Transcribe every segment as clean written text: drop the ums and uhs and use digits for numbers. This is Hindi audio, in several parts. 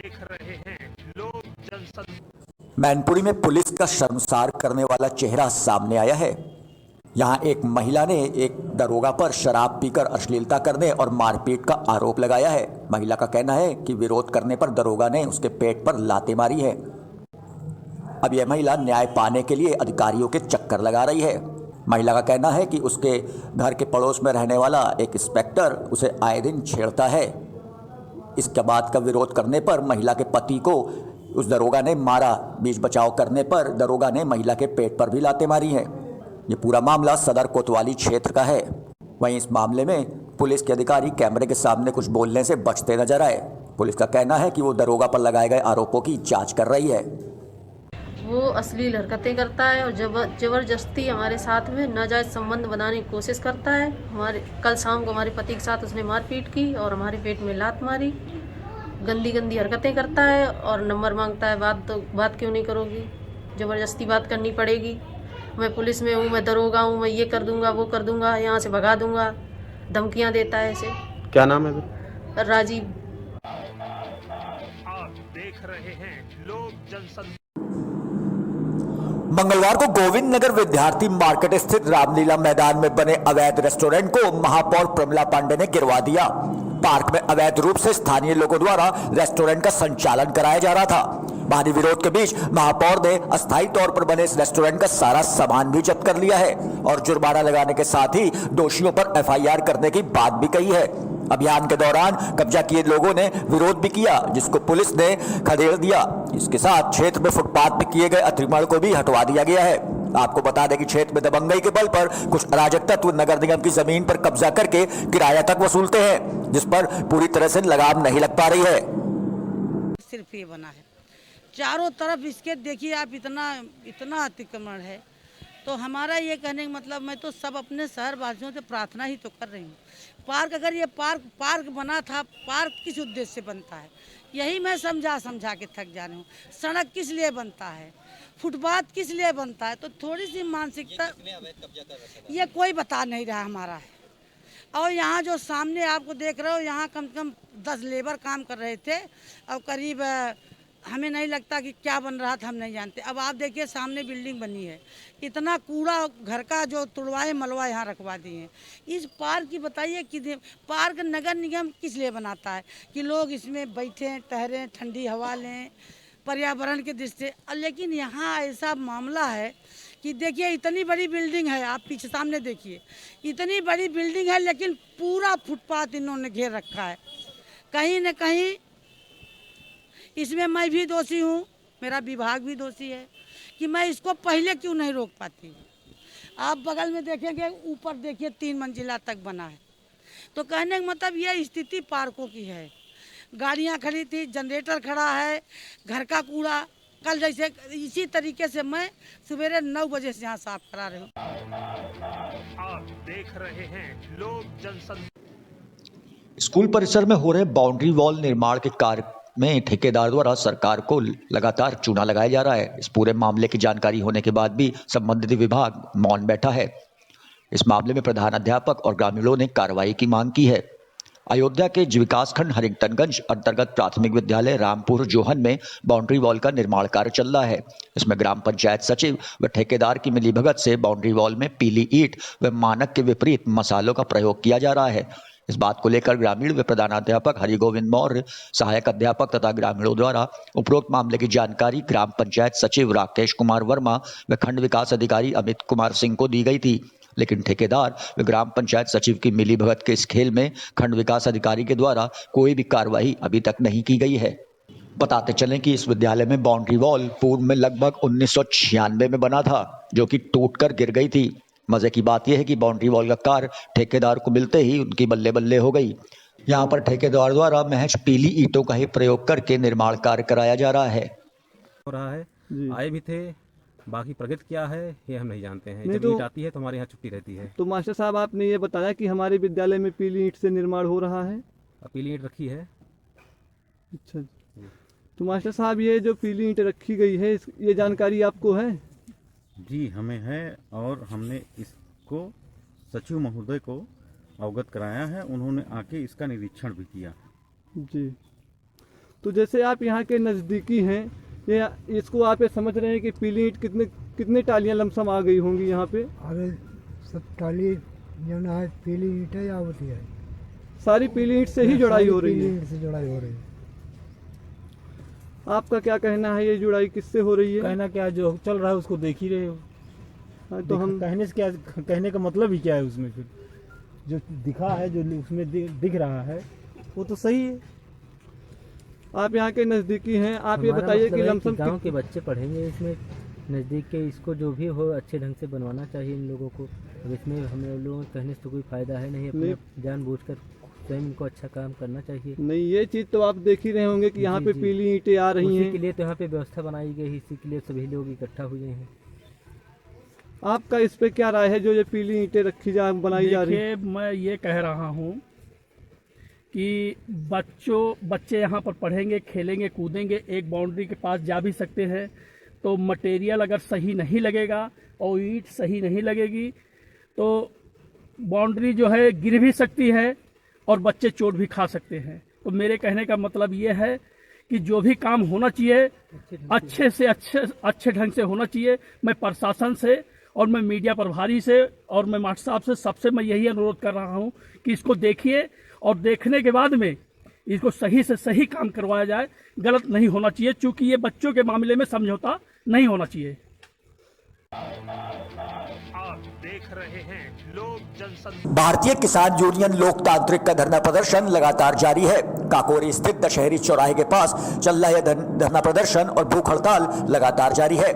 देख रहे हैं लोग जनसंघ। मैनपुरी में पुलिस का शर्मसार करने वाला चेहरा सामने आया है। यहां एक महिला ने एक दरोगा पर शराब पीकर अश्लीलता करने और मारपीट का आरोप लगाया है। महिला का कहना है कि विरोध करने पर दरोगा ने उसके पेट पर लातें मारी है। अब यह महिला न्याय पाने के लिए अधिकारियों के चक्कर लगा रही है। महिला का कहना है कि उसके घर के पड़ोस में रहने वाला एक इंस्पेक्टर उसे आए दिन छेड़ता है। इसके बाद का विरोध करने पर महिला के पति को उस दरोगा ने मारा। बीच बचाव करने पर दरोगा ने महिला के पेट पर भी लातें मारी हैं। ये पूरा मामला सदर कोतवाली क्षेत्र का है। वहीं इस मामले में पुलिस के अधिकारी कैमरे के सामने कुछ बोलने से बचते नजर आए। पुलिस का कहना है कि वो दरोगा पर लगाए गए आरोपों की जांच कर रही है। वो अश्लील हरकतें करता है और जबरदस्ती हमारे साथ में नाजायज संबंध बनाने की कोशिश करता है। कल शाम को हमारे पति के साथ उसने मारपीट की और हमारे पेट में लात मारी। गंदी गंदी हरकतें करता है और नंबर मांगता है। बात क्यों नहीं करोगी? ज़बरदस्ती बात करनी पड़ेगी। मैं पुलिस में हूँ, मैं दरोगा हूँ, मैं ये कर दूंगा, वो कर दूंगा, यहाँ से भगा दूंगा, धमकियाँ देता है ऐसे। क्या नाम है? राजीव। आप देख रहे हैं लोग जनसंघ। मंगलवार को गोविंद नगर विद्यार्थी मार्केट स्थित रामलीला मैदान में बने अवैध रेस्टोरेंट को महापौर प्रमिला पांडे ने गिरवा दिया। पार्क में अवैध रूप से स्थानीय लोगों द्वारा रेस्टोरेंट का संचालन कराया जा रहा था। भारी विरोध के बीच महापौर ने अस्थायी तौर पर बने इस रेस्टोरेंट का सारा सामान भी जब्त कर लिया है और जुर्माना लगाने के साथ ही दोषियों पर एफआईआर करने की बात भी कही है। अभियान के दौरान कब्जा किए लोगों ने विरोध भी किया, जिसको पुलिस ने खदेड़ दिया। इसके साथ क्षेत्र में फुटपाथ पर किए गए अतिक्रमण को भी हटवा दिया गया है। आपको बता दें कि क्षेत्र में दबंगई के बल पर कुछ अराजक तत्व नगर निगम की जमीन पर कब्जा करके किराया तक वसूलते हैं, जिस पर पूरी तरह से लगाम नहीं लग पा रही है। सिर्फ ये बना है, चारों तरफ इसके देखिए आप, इतना अतिक्रमण है। तो हमारा ये कहने का मतलब, मैं तो सब अपने शहर वासियों से प्रार्थना ही तो कर रही हूँ। पार्क, अगर ये पार्क बना था, पार्क किस उद्देश्य से बनता है, यही मैं समझा के थक जा रही हूँ। सड़क किस लिए बनता है, फुटपाथ किस लिए बनता है, तो थोड़ी सी मानसिकता ये कोई बता नहीं रहा हमारा है। और यहाँ जो सामने आपको देख रहे हो, यहाँ कम से कम 10 लेबर काम कर रहे थे और करीब हमें नहीं लगता कि क्या बन रहा था, हम नहीं जानते। अब आप देखिए सामने बिल्डिंग बनी है, इतना कूड़ा घर का जो तुड़वाए मलवा यहाँ रखवा दिए हैं। इस पार्क की बताइए कि पार्क नगर निगम किस लिए बनाता है कि लोग इसमें बैठें, टहरें, ठंडी हवा लें, पर्यावरण की दृष्टि से। लेकिन यहाँ ऐसा मामला है कि देखिए इतनी बड़ी बिल्डिंग है, आप पीछे सामने देखिए, इतनी बड़ी बिल्डिंग है, लेकिन पूरा फुटपाथ इन्होंने घेर रखा है। कहीं न कहीं इसमें मैं भी दोषी हूँ, मेरा विभाग भी दोषी है कि मैं इसको पहले क्यों नहीं रोक पाती। आप बगल में देखेंगे, ऊपर देखिए 3 मंजिला तक बना है। तो कहने का मतलब ये स्थिति पार्कों की है। गाड़ियाँ खड़ी थी, जनरेटर खड़ा है, घर का कूड़ा कल जैसे इसी तरीके से मैं सवेरे 9 बजे से यहाँ साफ करा रही हूँ। आप देख रहे हैं लोग जनसंघ। स्कूल परिसर में हो रहे बाउंड्री वॉल निर्माण के कार्य में ठेकेदार द्वारा सरकार को लगातार चूना लगाया जा रहा है। इस पूरे मामले की जानकारी होने के बाद भी संबंधित विभाग मौन बैठा है। इस मामले में प्रधान अध्यापक और ग्रामीणों ने कार्रवाई की मांग की है। अयोध्या के विकासखंड हरिंगटनगंज अंतर्गत प्राथमिक विद्यालय रामपुर जोहन में बाउंड्री वॉल का निर्माण कार्य चल रहा है। इसमें ग्राम पंचायत सचिव व ठेकेदार की मिलीभगत से बाउंड्री वॉल में पीली ईंट व मानक के विपरीत मसालों का प्रयोग किया जा रहा है। इस बात को लेकर ग्रामीण व प्रधानाध्यापक हरिगोविंद मौर्य, सहायक अध्यापक तथा ग्रामीणों द्वारा उपरोक्त मामले की जानकारी ग्राम पंचायत सचिव राकेश कुमार वर्मा व खंड विकास अधिकारी अमित कुमार सिंह को दी गई थी, लेकिन ठेकेदार व ग्राम पंचायत सचिव की मिलीभगत के इस खेल में खंड विकास अधिकारी के द्वारा कोई भी कार्रवाई अभी तक नहीं की गई है। बताते चलें कि इस विद्यालय में बाउंड्री वॉल पूर्व में लगभग 1996 में बना था, जो कि टूटकर गिर गई थी। मजे की बात यह है कि बाउंड्री वॉल का कार्य ठेकेदार को मिलते ही उनकी बल्ले बल्ले हो गई। यहाँ पर ठेकेदार द्वारा महज पीली ईंटों का ही प्रयोग करके निर्माण कार्य कराया जा रहा है। आए भी थे, बाकी प्रगति क्या है ये हम नहीं जानते हैं। नहीं जब तो ईंट आती है तो हमारे यहाँ छुट्टी रहती है। तो मास्टर साहब, आपने ये बताया कि हमारे विद्यालय में पीली ईंट से निर्माण हो रहा है। पीली ईंट रखी है। अच्छा जी। तो मास्टर साहब, ये जो पीली ईंट रखी गई है, ये जानकारी आपको है? जी, हमें है और हमने इसको सचिव महोदय को अवगत कराया है। उन्होंने आके इसका निरीक्षण भी किया। जी। तो जैसे आप यहाँ के नज़दीकी हैं, ये इसको आप ये समझ रहे हैं कि पीली ईंट कितने टालियाँ लमसम आ गई होंगी यहाँ पे? अरे सब टाली जो ना है पीली ईंट है या होती है, सारी पीली ईंट से ही जुड़ाई हो रही है। पीली ईंट से जुड़ाई हो रही है। आपका क्या कहना है, ये जुड़ाई किससे हो रही है? कहना क्या, जो चल रहा है उसको देख ही रहे हो। हाँ, तो हम कहने से क्या, कहने का मतलब ही क्या है उसमें? फिर जो दिखा है, जो उसमें दिख रहा है वो तो सही है। आप यहाँ के नज़दीकी हैं, आप ये बताइए कि लमसम गांव के बच्चे पढ़ेंगे इसमें, नज़दीक के, इसको जो भी हो अच्छे ढंग से बनवाना चाहिए इन लोगों को। अब इसमें हम लोगों को कहने से कोई फ़ायदा है नहीं, अपने जानबूझकर स्वयं इनको अच्छा काम करना चाहिए। नहीं, ये चीज़ तो आप देख ही रहे होंगे कि यहाँ पे पीली ईंटें आ रही हैं। इसी के लिए तो यहाँ पे व्यवस्था बनाई गई है, इसी के लिए सभी लोग इकट्ठा हुए हैं। आपका इस पे क्या राय है, जो ये पीली ईंटें बनाई जा रही है? मैं ये कह रहा हूँ कि बच्चे यहाँ पर पढ़ेंगे, खेलेंगे, कूदेंगे, एक बाउंड्री के पास जा भी सकते हैं। तो मटेरियल अगर सही नहीं लगेगा और ईंट सही नहीं लगेगी तो बाउंड्री जो है गिर भी सकती है और बच्चे चोट भी खा सकते हैं। तो मेरे कहने का मतलब ये है कि जो भी काम होना चाहिए अच्छे ढंग से होना चाहिए। मैं प्रशासन से और मैं मीडिया प्रभारी से और मैं मास्टर साहब से, सबसे मैं यही अनुरोध कर रहा हूँ कि इसको देखिए और देखने के बाद में इसको सही से सही काम करवाया जाए। गलत नहीं होना चाहिए, क्योंकि ये बच्चों के मामले में समझौता नहीं होना चाहिए। आप देख रहे हैं लोक जनसंपर्क। भारतीय किसान यूनियन लोकतांत्रिक का धरना प्रदर्शन लगातार जारी है। काकोरी स्थित दशहरी चौराहे के पास चल रहा धरना प्रदर्शन और भूख हड़ताल लगातार जारी है।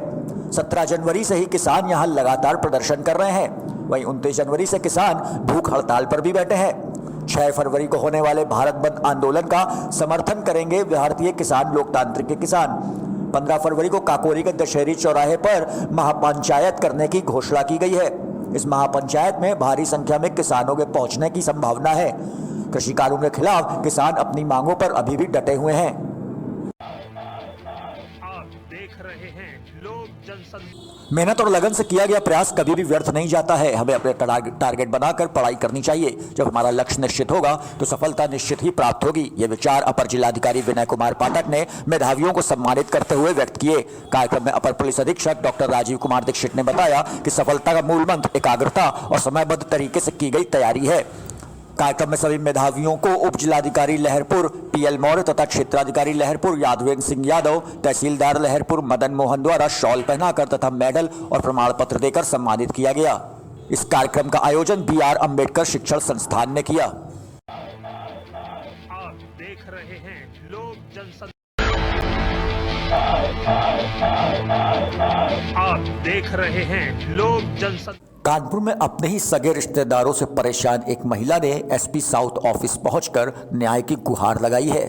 17 जनवरी से ही किसान यहां लगातार प्रदर्शन कर रहे हैं। वहीं 29 जनवरी से किसान भूख हड़ताल पर भी बैठे हैं। 6 फरवरी को होने वाले भारत बंद आंदोलन का समर्थन करेंगे भारतीय किसान लोकतांत्रिक के किसान। 15 फरवरी को काकोरी के दशहरी चौराहे पर महापंचायत करने की घोषणा की गई है। इस महापंचायत में भारी संख्या में किसानों के पहुंचने की संभावना है। कृषि कानून के खिलाफ किसान अपनी मांगों पर अभी भी डटे हुए हैं। आप देख रहे हैं लोक जनसंपर्क। मेहनत और लगन से किया गया प्रयास कभी भी व्यर्थ नहीं जाता है। हमें अपने टारगेट बनाकर पढ़ाई करनी चाहिए। जब हमारा लक्ष्य निश्चित होगा तो सफलता निश्चित ही प्राप्त होगी। ये विचार अपर जिलाधिकारी विनय कुमार पाठक ने मेधावियों को सम्मानित करते हुए व्यक्त किए। कार्यक्रम में अपर पुलिस अधीक्षक डॉक्टर राजीव कुमार दीक्षित ने बताया कि सफलता का मूल मंत्र एकाग्रता और समयबद्ध तरीके से की गई तैयारी है। कार्यक्रम में सभी मेधावियों को उप जिलाधिकारी लहरपुर पीएल मौर्य तथा क्षेत्राधिकारी लहरपुर यादवेंद्र सिंह यादव, तहसीलदार लहरपुर मदन मोहन द्वारा शॉल पहनाकर तथा मेडल और प्रमाण पत्र देकर सम्मानित किया गया। इस कार्यक्रम का आयोजन BR अम्बेडकर शिक्षण संस्थान ने किया। आप देख रहे हैं लोक जनसंपर्क। आप देख रहे हैं लोक जनसंपर्क। कानपुर में अपने ही सगे रिश्तेदारों से परेशान एक महिला ने SP साउथ ऑफिस पहुंचकर न्याय की गुहार लगाई है।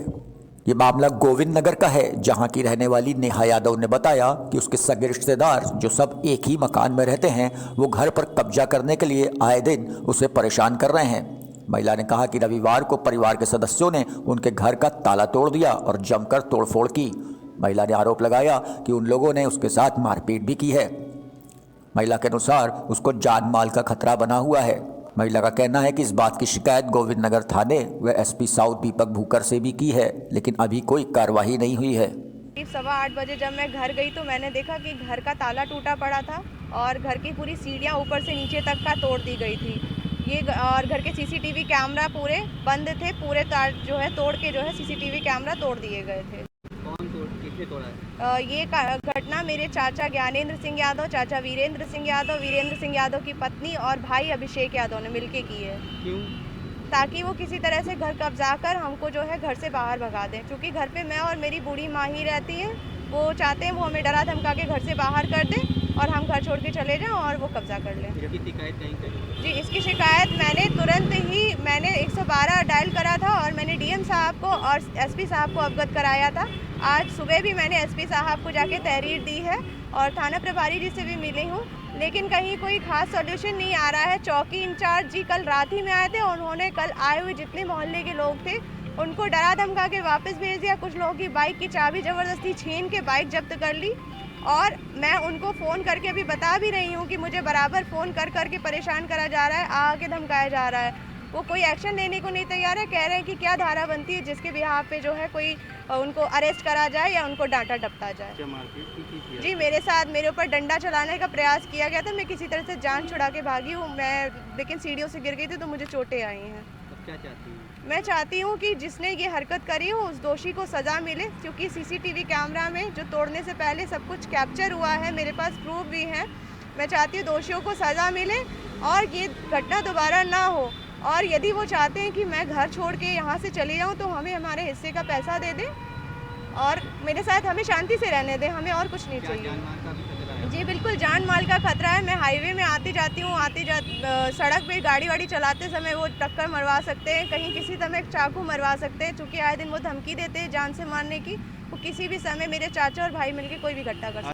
ये मामला गोविंद नगर का है, जहां की रहने वाली नेहा यादव ने बताया कि उसके सगे रिश्तेदार जो सब एक ही मकान में रहते हैं, वो घर पर कब्जा करने के लिए आए दिन उसे परेशान कर रहे हैं। महिला ने कहा कि रविवार को परिवार के सदस्यों ने उनके घर का ताला तोड़ दिया और जमकर तोड़फोड़ की। महिला ने आरोप लगाया कि उन लोगों ने उसके साथ मारपीट भी की है। महिला के अनुसार उसको जान माल का खतरा बना हुआ है। महिला का कहना है कि इस बात की शिकायत गोविंद नगर थाने व SP साउथ दीपक भूकर से भी की है, लेकिन अभी कोई कार्रवाई नहीं हुई है। 7:15 बजे जब मैं घर गई तो मैंने देखा कि घर का ताला टूटा पड़ा था और घर की पूरी सीढ़ियाँ ऊपर से नीचे तक का तोड़ दी गई थी। ये और घर के CCTV कैमरा पूरे बंद थे, पूरे तार जो है तोड़ के जो है CCTV कैमरा तोड़ दिए गए थे। किसने तोड़ा है? ये घटना मेरे चाचा ज्ञानेंद्र सिंह यादव, चाचा वीरेंद्र सिंह यादव की पत्नी और भाई अभिषेक यादव ने मिलके की है। क्यों? ताकि वो किसी तरह से घर कब्जा कर हमको जो है घर से बाहर भगा दें, क्योंकि घर पे मैं और मेरी बूढ़ी माँ ही रहती है। वो चाहते हैं वो हमें डरा धमका के घर से बाहर कर दें और हम घर छोड़ के चले जाएं और वो कब्जा कर लें। इसकी शिकायत नहीं करी? जी, इसकी शिकायत मैंने तुरंत ही 112 डायल करा था और मैंने DM साहब को और SP साहब को अवगत कराया था। आज सुबह भी मैंने SP साहब को जाके तहरीर दी है और थाना प्रभारी जी से भी मिली हूँ, लेकिन कहीं कोई खास सॉल्यूशन नहीं आ रहा है। चौकी इंचार्ज जी कल रात ही में आए थे। उन्होंने कल आए हुए जितने मोहल्ले के लोग थे उनको डरा धमका के वापस भेज दिया। कुछ लोगों की बाइक की चाबी ज़बरदस्ती छीन के बाइक जब्त कर ली और मैं उनको फ़ोन करके अभी बता भी रही हूँ कि मुझे बराबर फ़ोन कर करके परेशान करा जा रहा है, आके धमकाया जा रहा है। वो कोई एक्शन लेने को नहीं तैयार है। कह रहे हैं कि क्या धारा बनती है जिसके बिहाफ पे जो है कोई उनको अरेस्ट करा जाए या उनको डांटा डपटा जाए। क्या मारपीट की? जी मेरे साथ मेरे ऊपर डंडा चलाने का प्रयास किया गया था। मैं किसी तरह से जान छुड़ा के भागी हूँ मैं, लेकिन सीढ़ियों से गिर गई थी तो मुझे चोटें आई हैं। अब क्या चाहती हैं? मैं चाहती हूँ कि जिसने ये हरकत करी हो उस दोषी को सज़ा मिले, क्योंकि सीसीटीवी कैमरा में जो तोड़ने से पहले सब कुछ कैप्चर हुआ है, मेरे पास प्रूफ भी है। मैं चाहती हूँ दोषियों को सज़ा मिले और ये घटना दोबारा ना हो। और यदि वो चाहते हैं कि मैं घर छोड़ के यहाँ से चली जाऊँ तो हमें हमारे हिस्से का पैसा दे दें और मेरे साथ हमें शांति से रहने दें, हमें और कुछ नहीं चाहिए। जी बिल्कुल जान माल का खतरा है। मैं हाईवे में आती जाती हूँ, सड़क पे गाड़ी वाड़ी चलाते समय वो टक्कर मरवा सकते हैं, कहीं किसी समय चाकू मरवा सकते हैं, क्योंकि आए दिन वो धमकी देते हैं जान से मारने की। वो किसी भी समय मेरे चाचा और भाई मिलके कोई भी घटना कर सकते हैं।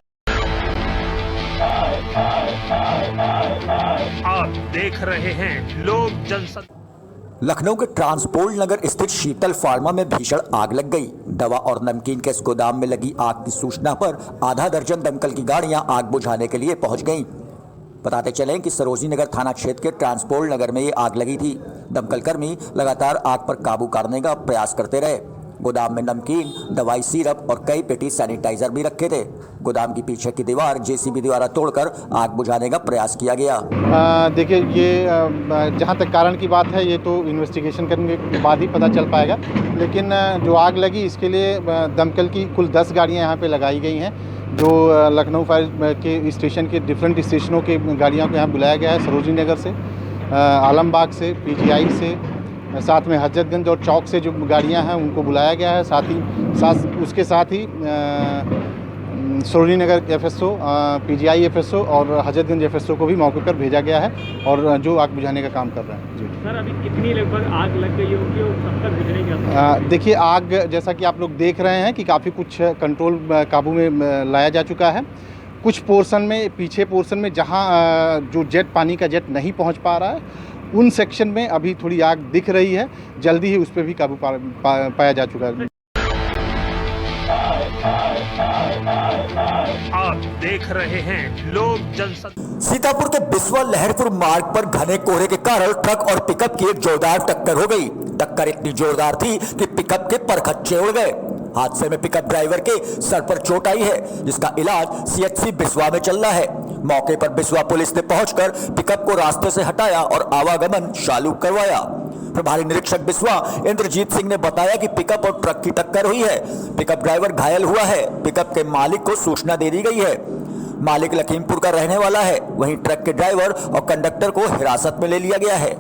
आप देख रहे हैं लोक जनशक्ति। लखनऊ के ट्रांसपोर्ट नगर स्थित शीतल फार्मा में भीषण आग लग गई। दवा और नमकीन के इस गोदाम में लगी आग की सूचना पर आधा दर्जन दमकल की गाड़ियां आग बुझाने के लिए पहुंच गईं। बताते चलें कि सरोजनी नगर थाना क्षेत्र के ट्रांसपोर्ट नगर में ये आग लगी थी। दमकल कर्मी लगातार आग पर काबू करने का प्रयास करते रहे। गोदाम में नमकीन, दवाई, सिरप और कई पेटी सैनिटाइजर भी रखे थे। गोदाम की पीछे की दीवार जेसीबी द्वारा तोड़कर आग बुझाने का प्रयास किया गया। देखिए ये जहाँ तक कारण की बात है ये तो इन्वेस्टिगेशन करने के बाद ही पता चल पाएगा, लेकिन जो आग लगी इसके लिए दमकल की कुल 10 गाड़ियाँ यहाँ पे लगाई गई हैं। जो लखनऊ फायर के स्टेशन के डिफरेंट स्टेशनों के गाड़ियों को यहाँ बुलाया गया है, सरोजनी नगर से, आलमबाग से, पीजीआई से, साथ में हजरतगंज और चौक से जो गाड़ियां हैं उनको बुलाया गया है। उसके साथ ही Sarojini Nagar FSO, PGI FSO और हजरतगंज एफएसओ को भी मौके पर भेजा गया है और जो आग बुझाने का काम कर रहे हैं। जी सर, अभी कितनी लगभग आग लग गई होगी और कब तक बुझेगी? देखिए आग जैसा कि आप लोग देख रहे हैं कि काफ़ी कुछ कंट्रोल काबू में लाया जा चुका है। कुछ पोर्शन में, पीछे पोर्शन में जहाँ जो पानी का जेट नहीं पहुँच पा रहा है उन सेक्शन में अभी थोड़ी आग दिख रही है। जल्दी ही उस पर भी काबू पाया जा चुका है। आप देख रहे हैं लोक जनशक्ति। सीतापुर के बिस्वा लहरपुर मार्ग पर घने कोहरे के कारण ट्रक और पिकअप की एक जोरदार टक्कर हो गई। टक्कर इतनी जोरदार थी कि पिकअप के परखच्चे उड़ गए। हादसे में पिकअप ड्राइवर के सर पर चोट आई है, जिसका इलाज सीएचसी बिस्वा में चल रहा है। मौके पर बिस्वा पुलिस ने पहुंचकर पिकअप को रास्ते से हटाया और आवागमन चालू करवाया। प्रभारी निरीक्षक बिस्वा इंद्रजीत सिंह ने बताया कि पिकअप और ट्रक की टक्कर हुई है। पिकअप ड्राइवर घायल हुआ है। पिकअप के मालिक को सूचना दे दी गई है। मालिक लखीमपुर का रहने वाला है। वहीं ट्रक के ड्राइवर और कंडक्टर को हिरासत में ले लिया गया है।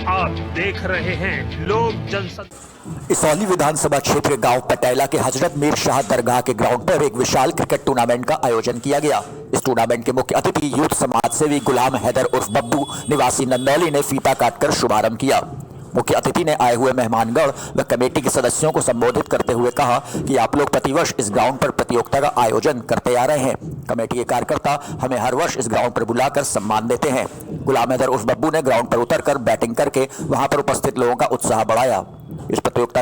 आप देख रहे हैं लोक जनशक्ति। इसौली विधानसभा क्षेत्र गांव पटेला के हजरत मीर शाह दरगाह के ग्राउंड पर एक विशाल क्रिकेट टूर्नामेंट का आयोजन किया गया। इस टूर्नामेंट के मुख्य अतिथि यूथ समाज सेवी गुलाम हैदर उर्फ बब्बू निवासी नंदौली ने फीता काटकर शुभारंभ किया। मुख्य अतिथि ने आए हुए मेहमानगण व कमेटी के सदस्यों को संबोधित करते हुए कहा कि आप लोग प्रतिवर्ष इस ग्राउंड पर प्रतियोगिता का आयोजन करते आ रहे हैं। कमेटी के कार्यकर्ता हमें हर वर्ष इस ग्राउंड पर बुलाकर सम्मान देते हैं। गुलाम हैदर उर्फ बब्बू ने ग्राउंड पर उतरकर बैटिंग करके वहां पर उपस्थित लोगों का उत्साह बढ़ाया। इस प्रतियोगिता के